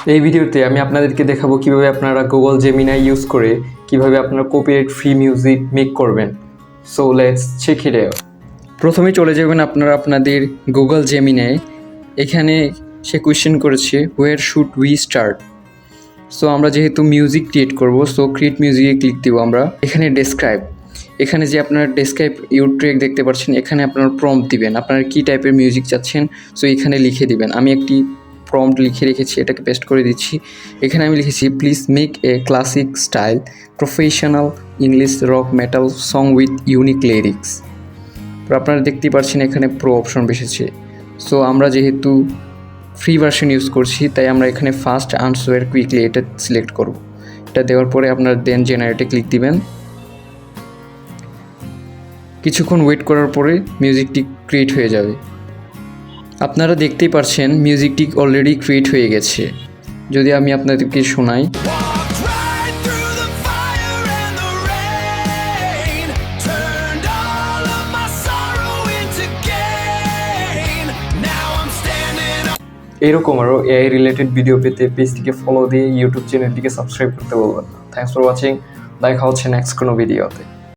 এই ভিডিওতে আমি আপনাদেরকে দেখাবো কিভাবে আপনারা গুগল জেমিনাই ইউজ করে কিভাবে আপনারা কপিরাইট ফ্রি মিউজিক মেক করবেন। So let's check it out. প্রথমে চলে যাবেন আপনারা আপনাদের গুগল জেমিনাই। এখানে সে কোয়েশ্চেন করেছে where should we start. So আমরা যেহেতু মিউজিক ক্রিয়েট করব, সো ক্রিয়েট মিউজিকে ক্লিক দিব আমরা। এখানে ডেসক্রাইব, এখানে যে আপনারা ডেসক্রাইব ইউর ট্র্যাক দেখতে পাচ্ছেন, এখানে আপনারা প্রম্পট দিবেন, আপনারা কী টাইপের মিউজিক চাচ্ছেন সো এখানে লিখে দিবেন। আমি একটি প্রম্পট লিখে রেখেছি, এটাকে পেস্ট করে দিচ্ছি। এখানে আমি লিখেছি please make a classic style professional English rock metal song with unique lyrics. তো আপনারা দেখতেই পাচ্ছেন এখানে প্রো অপশন এসেছে। সো আমরা যেহেতু ফ্রি ভার্সন ইউজ করছি তাই আমরা এখানে ফাস্ট আনসার কুইকলি এটা সিলেক্ট করব। এটা দেওয়ার পরে আপনারা দেন জেনারেটে ক্লিক দিবেন। কিছুক্ষণ ওয়েট করার পরে মিউজিকটি ক্রিয়েট হয়ে যাবে। আপনারা দেখতেই পাচ্ছেন মিউজিকটি অলরেডি ক্রিয়েট হয়ে গেছে। যদি আমি আপনাদেরকে শোনাই, এরকম আরও এআই রিলেটেড ভিডিও পেতে পেজটিকে ফলো দিয়ে ইউটিউব চ্যানেলটিকে সাবস্ক্রাইব করতে বলবেন না। Thanks for watching. দেখা হচ্ছে নেক্সট কোনো ভিডিওতে।